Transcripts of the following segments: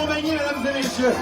Montmagny, mesdames et messieurs.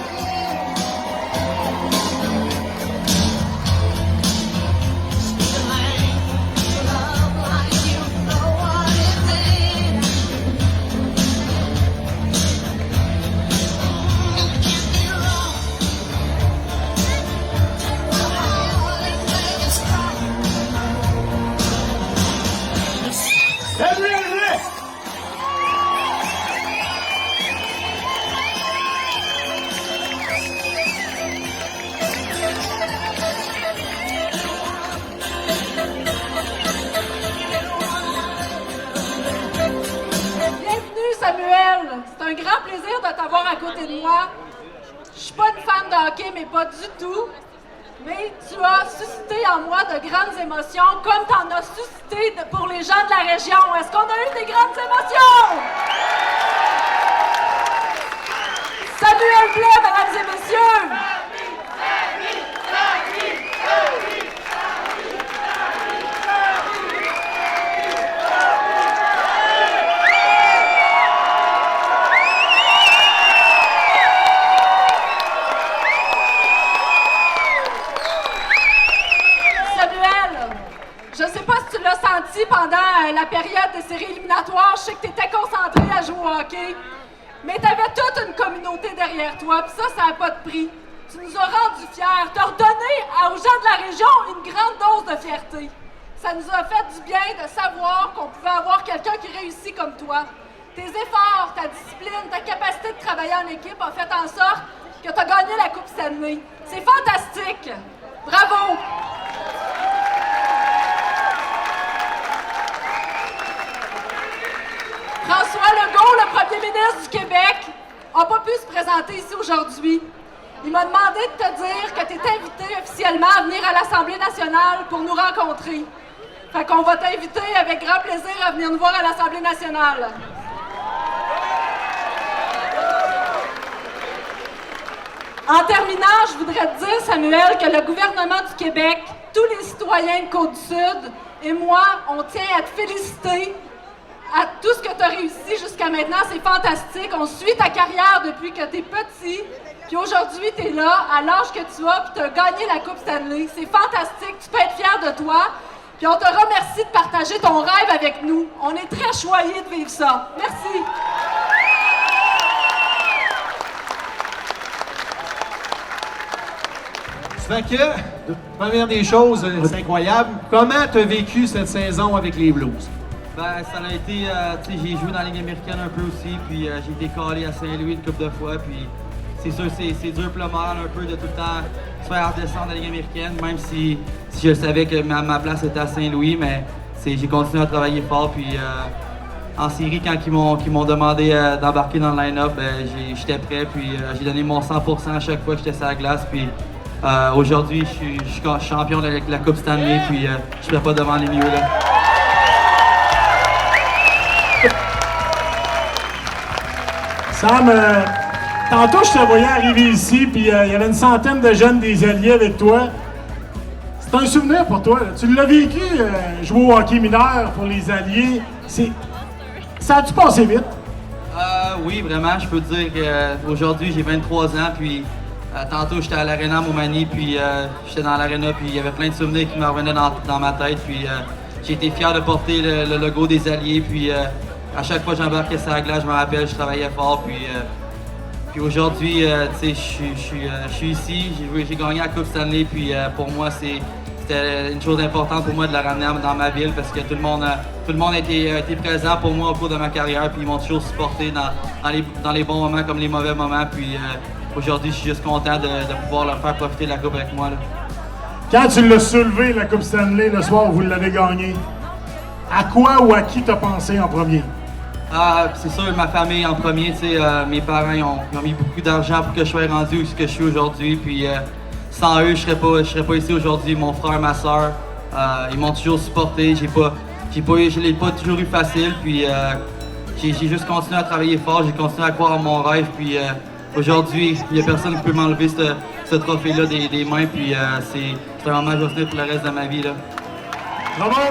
Samuel, c'est un grand plaisir de t'avoir à côté de moi. Je suis pas une fan de hockey, mais pas du tout. Mais tu as suscité en moi de grandes émotions, comme tu en as suscité pour les gens de la région. Est-ce qu'on a eu des grandes émotions? Samuel Blais, mesdames et messieurs! Je sais pas si tu l'as senti pendant la période des séries éliminatoires. Je sais que tu étais concentré à jouer au hockey. Mais tu avais toute une communauté derrière toi, puis ça n'a pas de prix. Tu nous as rendus fiers. Tu as redonné aux gens de la région une grande dose de fierté. Ça nous a fait du bien de savoir qu'on pouvait avoir quelqu'un qui réussit comme toi. Tes efforts, ta discipline, ta capacité de travailler en équipe ont fait en sorte que tu as gagné la Coupe Stanley. C'est fantastique! Bravo! François Legault, le premier ministre du Québec, n'a pas pu se présenter ici aujourd'hui. Il m'a demandé de te dire que tu es invité officiellement à venir à l'Assemblée nationale pour nous rencontrer. Fait qu'on va t'inviter avec grand plaisir à venir nous voir à l'Assemblée nationale. En terminant, je voudrais te dire, Samuel, que le gouvernement du Québec, tous les citoyens de Côte-du-Sud et moi, on tient à te féliciter à tout ce que tu as réussi jusqu'à maintenant. C'est fantastique. On suit ta carrière depuis que tu es petit. Puis aujourd'hui, tu es là, à l'âge que tu as, puis tu as gagné la Coupe Stanley. C'est fantastique. Tu peux être fier de toi. Puis on te remercie de partager ton rêve avec nous. On est très choyés de vivre ça. Merci. Ça fait que, première des choses, c'est incroyable. Comment tu as vécu cette saison avec les Blues? Ben, ça a été, tu sais, j'ai joué dans la Ligue américaine un peu aussi, puis j'ai été callé à Saint-Louis une couple de fois, puis c'est sûr, c'est dur pour le moral un peu de tout le temps se faire redescendre à la Ligue américaine, même si je savais que ma place était à Saint-Louis, mais j'ai continué à travailler fort, puis en série, quand ils m'ont demandé d'embarquer dans le line-up, ben, j'étais prêt, puis j'ai donné mon 100% à chaque fois que j'étais sur la glace, puis aujourd'hui, je suis champion de la Coupe Stanley, puis je ne serai pas devant les milieux là. Sam, tantôt je te voyais arriver ici, puis il y avait une centaine de jeunes des Alliés avec toi. C'est un souvenir pour toi, là. Tu l'as vécu, jouer au hockey mineur pour les Alliés. Ça a-tu passé vite? Oui, vraiment. Je peux te dire qu'aujourd'hui, j'ai 23 ans, puis tantôt, j'étais à l'Arena à Montmagny, puis j'étais dans l'Arena, puis il y avait plein de souvenirs qui me revenaient dans ma tête, puis j'ai été fier de porter le logo des Alliés, puis à chaque fois que j'embarquais sur la glace, je me rappelle, je travaillais fort, puis aujourd'hui, tu sais, je suis ici, j'ai gagné la Coupe Stanley, puis pour moi, c'était une chose importante pour moi de la ramener dans ma ville, parce que tout le monde a été présent pour moi au cours de ma carrière, puis ils m'ont toujours supporté dans les bons moments comme les mauvais moments, puis aujourd'hui, je suis juste content de pouvoir leur faire profiter de la Coupe avec moi, là. Quand tu l'as soulevé, la Coupe Stanley, le soir où vous l'avez gagnée, à quoi ou à qui t'as pensé en premier? C'est sûr, ma famille en premier, tu sais, mes parents ils ont mis beaucoup d'argent pour que je sois rendu où je suis aujourd'hui, puis sans eux, je serais pas ici aujourd'hui. Mon frère, ma soeur, ils m'ont toujours supporté, je l'ai pas toujours eu facile, puis j'ai juste continué à travailler fort, j'ai continué à croire en mon rêve, puis aujourd'hui, il n'y a personne qui peut m'enlever ce trophée-là des mains, puis c'est un hommage à pour le reste de ma vie, là. Bravo!